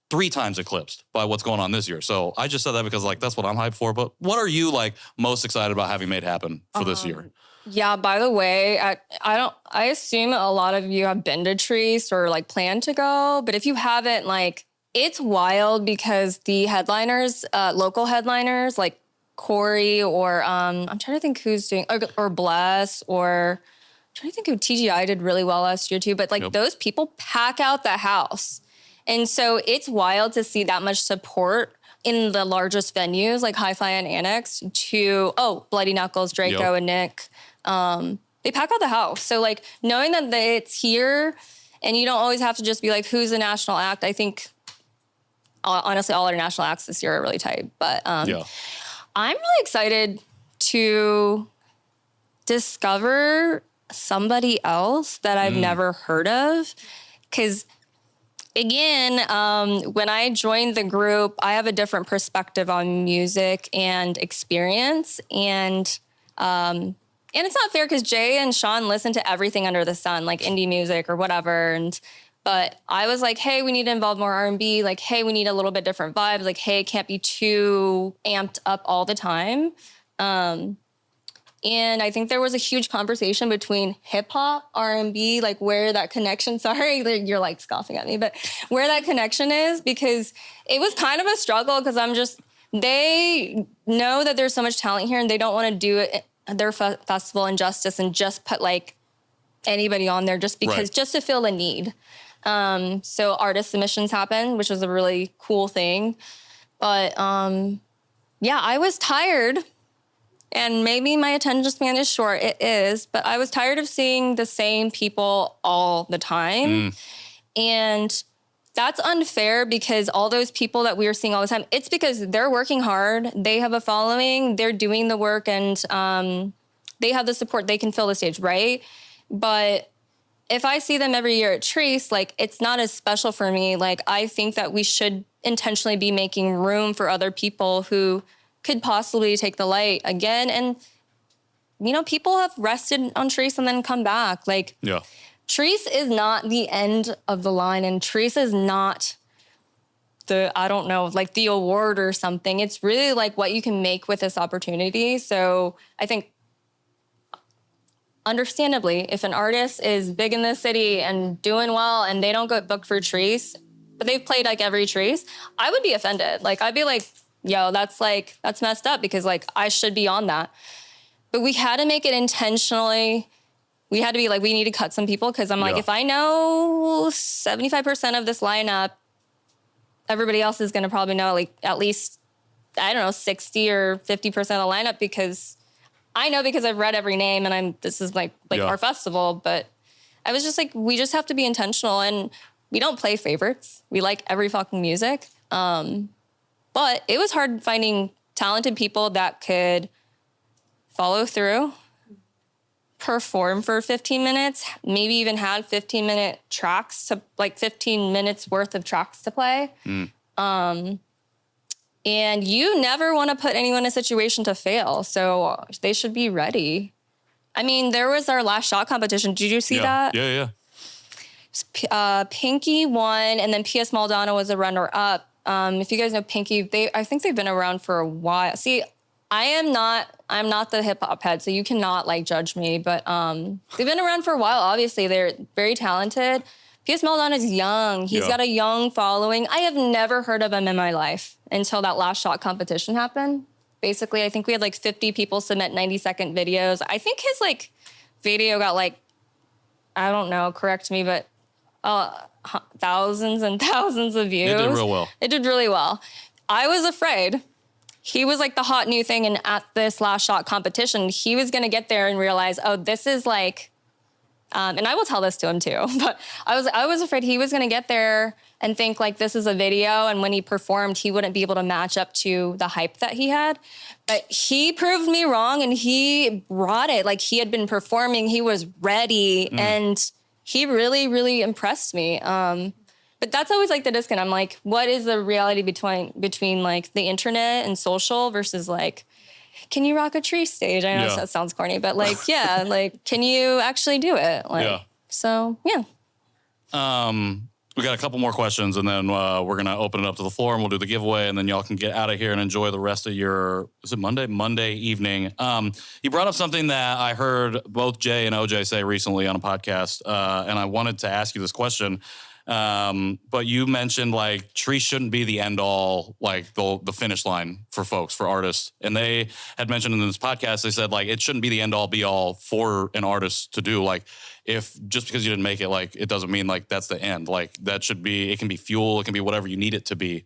3 times eclipsed by what's going on this year. So I just said that because like, that's what I'm hyped for. But what are you like most excited about having made happen for this year? Yeah, by the way, I assume a lot of you have been to Chreece or like plan to go, but if you haven't, like, It's wild because the headliners, local headliners like Corey or I'm trying to think who's doing, or Bless, or I'm trying to think who TGI did really well last year too. But like those people pack out the house. And so it's wild to see that much support in the largest venues like Hi-Fi and Annex to, Bloody Knuckles, Draco and Nick. They pack out the house. So like knowing that it's here and you don't always have to just be like, who's the national act? I think honestly, all our national acts this year are really tight. But I'm really excited to discover somebody else that I've never heard of. Because again, when I joined the group, I have a different perspective on music and experience. And it's not fair because Jay and Sean listen to everything under the sun, like indie music or whatever. But I was like, hey, we need to involve more R&B. Like, hey, we need a little bit different vibes. Like, hey, it can't be too amped up all the time. And I think there was a huge conversation between hip hop, R&B, like where that connection, sorry, you're like scoffing at me, but where that connection is, because it was kind of a struggle because they know that there's so much talent here and they don't want to do it, their festival injustice and just put like anybody on there just because, just to fill a need. So artist submissions happened, which was a really cool thing. But I was tired, and maybe my attention span is short. It is, but I was tired of seeing the same people all the time. And that's unfair because all those people that we are seeing all the time, it's because they're working hard. They have a following, they're doing the work, and they have the support. They can fill the stage, right? But if I see them every year at Chreece, like it's not as special for me. Like I think that we should intentionally be making room for other people who could possibly take the light again. And, people have rested on Chreece and then come back. Like Chreece is not the end of the line, and Chreece is not the award or something. It's really like what you can make with this opportunity. So I think, understandably, if an artist is big in the city and doing well and they don't get booked for Chreece, but they've played like every Chreece, I would be offended. Like, I'd be like, yo, that's messed up because like I should be on that. But we had to make it intentionally. We had to be like, we need to cut some people because I'm like, if I know 75% of this lineup, everybody else is going to probably know like at least, 60 or 50% of the lineup because I know because I've read every name and this is like our festival. But I was just like, we just have to be intentional, and we don't play favorites. We like every fucking music. But it was hard finding talented people that could follow through, perform for 15 minutes, maybe even had 15-minute tracks to 15 minutes worth of tracks to play. And you never want to put anyone in a situation to fail. So they should be ready. I mean, there was our last shot competition. Did you see that? Yeah. Pinky won, and then P.S. Maldonado was a runner-up. If you guys know Pinky, I think they've been around for a while. See, I'm not the hip-hop head, so you cannot judge me. But they've been around for a while. Obviously, they're very talented. P.S. Maldonado is young. He's got a young following. I have never heard of him in my life until that last shot competition happened. Basically, I think we had 50 people submit 90-second videos. I think his video got I don't know, correct me, but thousands and thousands of views. It did real well. It did really well. I was afraid. He was the hot new thing, and at this last shot competition, he was going to get there and realize, oh, this is and I will tell this to him too, but I was afraid he was going to get there and think this is a video, and when he performed, he wouldn't be able to match up to the hype that he had. But he proved me wrong, and he brought it. He had been performing, he was ready, and he really, really impressed me. But that's always the disconnect. I'm like, what is the reality between the internet and social versus can you rock a Chreece stage? I know that sounds corny, but can you actually do it? So, yeah. We got a couple more questions, and then we're going to open it up to the floor, and we'll do the giveaway, and then y'all can get out of here and enjoy the rest of your, is it Monday? Monday evening. You brought up something that I heard both Jay and OJ say recently on a podcast, and I wanted to ask you this question. But you mentioned like Chreece shouldn't be the end all, like the finish line for folks, for artists. And they had mentioned in this podcast, they said like it shouldn't be the end all be all for an artist to do. Like if just because you didn't make it, like it doesn't mean like that's the end. Like that should be, it can be fuel, it can be whatever you need it to be.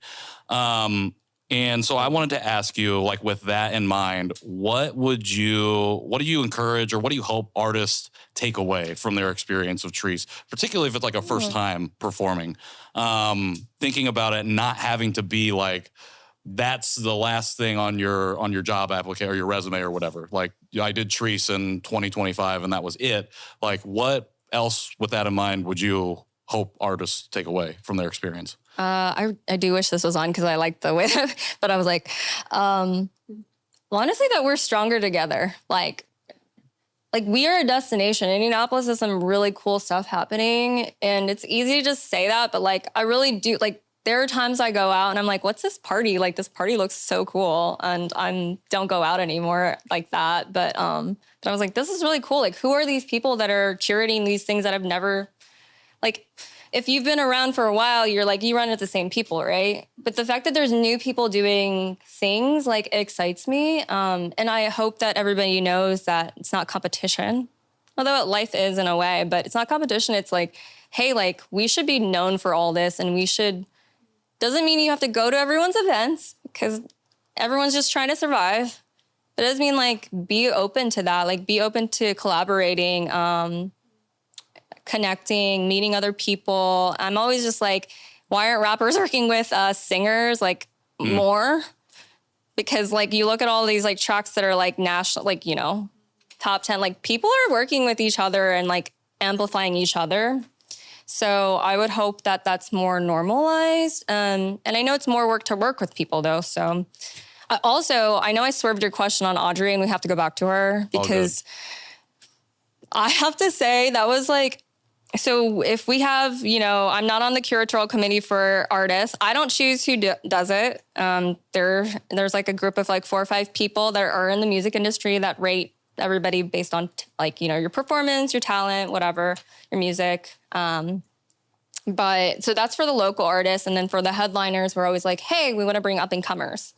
And so I wanted to ask you, like with that in mind, what do you encourage or what do you hope artists take away from their experience of Chreece, particularly if it's like a first time performing? Thinking about it not having to be like, that's the last thing on your job application or your resume or whatever. Like I did Chreece in 2025 and that was it. Like what else with that in mind would you hope artists take away from their experience? I do wish this was on because I like the way that, but I was like, honestly, that we're stronger together. Like we are a destination. Indianapolis has some really cool stuff happening, and it's easy to just say that, but like I really do. Like there are times I go out and I'm like, what's this party? Like this party looks so cool, and don't go out anymore like that. But I was like, this is really cool. Like who are these people that are curating these things that I've never like. If you've been around for a while, you're like, you run into the same people, right? But the fact that there's new people doing things, like, it excites me. And I hope that everybody knows that it's not competition, although life is in a way, but it's not competition. It's like, hey, like, we should be known for all this, and doesn't mean you have to go to everyone's events, because everyone's just trying to survive. But it does mean, like, be open to that, like, be open to collaborating, connecting, meeting other people. I'm always just like, why aren't rappers working with singers like more? Because like you look at all these like tracks that are like national, like, you know, top 10, like people are working with each other and like amplifying each other. So I would hope that that's more normalized. And I know it's more work to work with people though. So I know I swerved your question on Audrey and we have to go back to her because I have to say that was like, so if we have, you know, I'm not on the curatorial committee for artists. I don't choose who does it. There's like a group of like 4 or 5 people that are in the music industry that rate everybody based on like, you know, your performance, your talent, whatever, your music. But so that's for the local artists. And then for the headliners, we're always like, hey, we want to bring up and comers.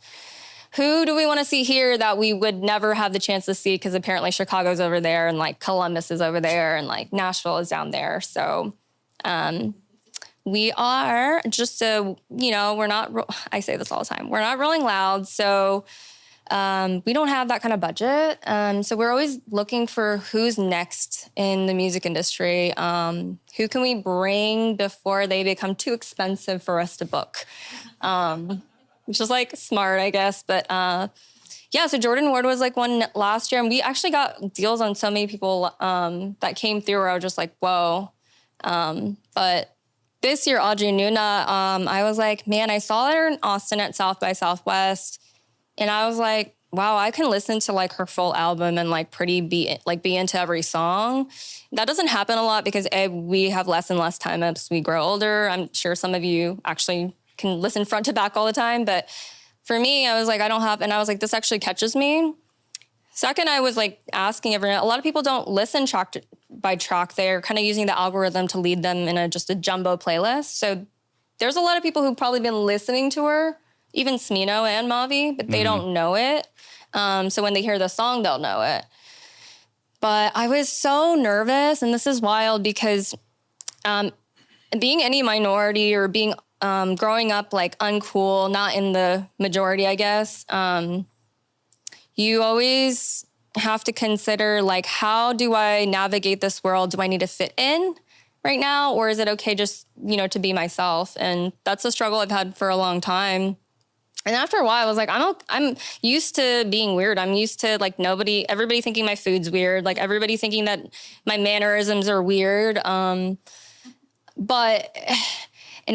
Who do we want to see here that we would never have the chance to see? Because apparently Chicago's over there and like Columbus is over there and like Nashville is down there. So we are just we're not, I say this all the time, we're not Rolling Loud. So we don't have that kind of budget. So we're always looking for who's next in the music industry. Who can we bring before they become too expensive for us to book? Which is like smart, I guess. But so Jordan Ward was like one last year, and we actually got deals on so many people that came through where I was just like, whoa. But this year, Audrey Nuna, I was like, man, I saw her in Austin at South by Southwest, and I was like, wow, I can listen to like her full album and like be into every song. That doesn't happen a lot because we have less and less time as we grow older. I'm sure some of you actually can listen front to back all the time. But for me, I was like, I was like, this actually catches me. Second, I was like asking everyone, a lot of people don't listen track by track. They're kind of using the algorithm to lead them in just a jumbo playlist. So there's a lot of people who've probably been listening to her, even Smino and Mavi, but they don't know it. So when they hear the song, they'll know it. But I was so nervous, and this is wild because being any minority or being growing up like uncool, not in the majority, I guess, you always have to consider like, how do I navigate this world? Do I need to fit in right now? Or is it okay just, you know, to be myself? And that's a struggle I've had for a long time. And after a while, I was like, I'm used to being weird. I'm used to like everybody thinking my food's weird. Like everybody thinking that my mannerisms are weird. And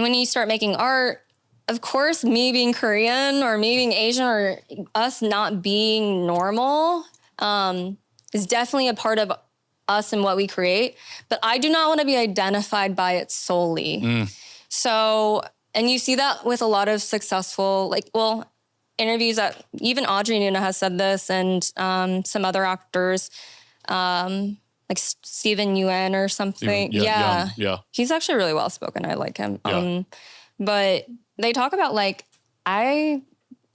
when you start making art, of course, me being Korean or me being Asian or us not being normal is definitely a part of us and what we create. But I do not want to be identified by it solely. So, and you see that with a lot of successful, interviews that even Audrey Nuna has said this and some other actors. like Stephen Yuen or something. Yeah. He's actually really well spoken. I like him. Yeah. But they talk about like, I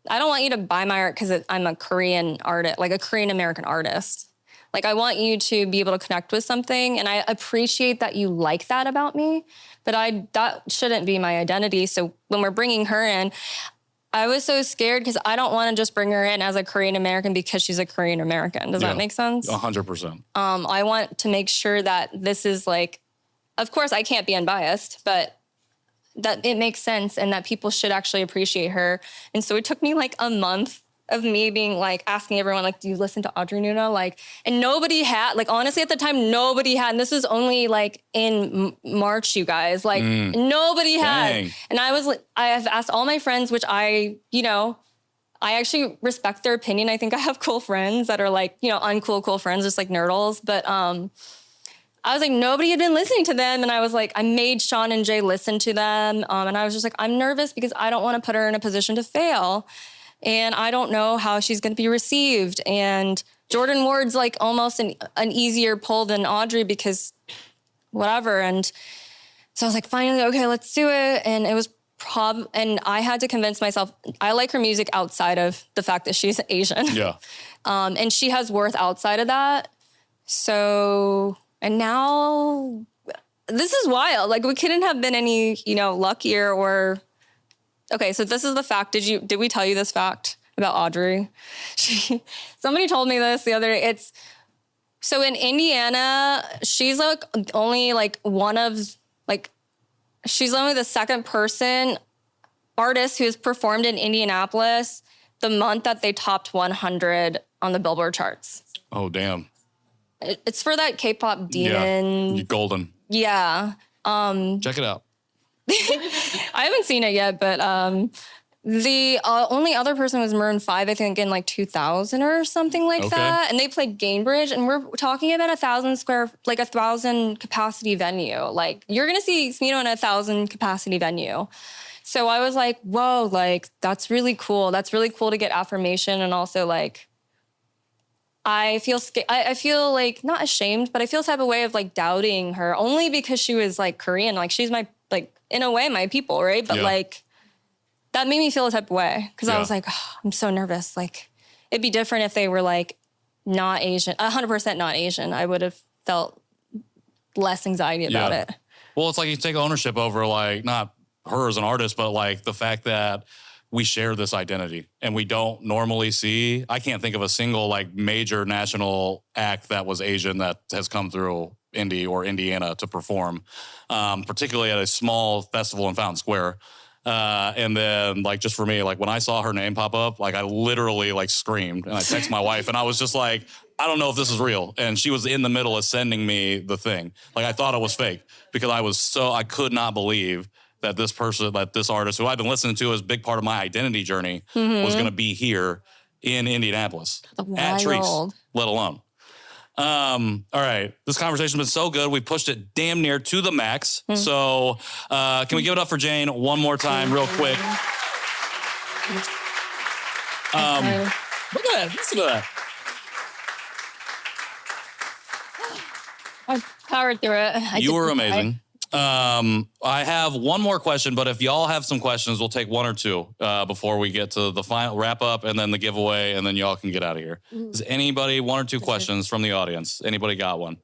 don't want you to buy my art because I'm a Korean artist, like a Korean American artist. Like I want you to be able to connect with something, and I appreciate that you like that about me, but that shouldn't be my identity. So when we're bringing her in, I was so scared because I don't want to just bring her in as a Korean American because she's a Korean American. Does that make sense? 100%. I want to make sure that this is like, of course I can't be unbiased, but that it makes sense and that people should actually appreciate her. And so it took me like a month of me being like, asking everyone, like, do you listen to Audrey Nuno? Like, and nobody had, like, honestly, at the time, nobody had, and this was only like in March, you guys, like nobody had. Dang. And I have asked all my friends, which I actually respect their opinion. I think I have cool friends that are like, uncool, cool friends, just like nerdles. But, I was like, nobody had been listening to them. And I was like, I made Sean and Jay listen to them. And I was just like, I'm nervous because I don't want to put her in a position to fail. And I don't know how she's going to be received. And Jordan Ward's like almost an easier pull than Audrey because whatever. And so I was like, finally, okay, let's do it. And it was and I had to convince myself, I like her music outside of the fact that she's Asian. Yeah. And she has worth outside of that. So, and now this is wild. Like we couldn't have been any, luckier or... Okay, so this is the fact. Did we tell you this fact about Audrey? Somebody told me this the other day. So in Indiana, she's like only like she's only the second artist who has performed in Indianapolis the month that they topped 100 on the Billboard charts. Oh, damn. It's for that K-pop demon. Yeah, Golden. Yeah. Check it out. I haven't seen it yet, but the only other person was Maroon 5, I think in like 2000 or something like that. And they played Gainbridge, and we're talking about 1,000 capacity venue. Like you're going to see Smeeto in 1,000 capacity venue. So I was like, whoa, like that's really cool. That's really cool to get affirmation. And also like, I feel like not ashamed, but I feel type of way of like doubting her only because she was like Korean. Like she's my, like in a way, my people, right? But like that made me feel a type of way because I was like, oh, I'm so nervous. Like it'd be different if they were like not Asian, 100% not Asian. I would have felt less anxiety about it. Well, it's like you take ownership over like not her as an artist, but like the fact that we share this identity and we don't normally see. I can't think of a single like major national act that was Asian that has come through Indy or Indiana to perform, particularly at a small festival in Fountain Square. And then like, just for me, like when I saw her name pop up, like I literally like screamed and I texted my wife and I was just like, I don't know if this is real. And she was in the middle of sending me the thing. Like I thought it was fake because I could not believe that this artist who I've been listening to as a big part of my identity journey was going to be here in Indianapolis at Chreece, let alone. All right. This conversation's been so good. We pushed it damn near to the max. So can we give it up for Jane one more time real quick? Look at that. Listen to that. I powered through it. You were amazing. I have one more question, but if y'all have some questions, we'll take one or two before we get to the final wrap up and then the giveaway, and then y'all can get out of here. Does anybody, one or two questions from the audience? Anybody got one?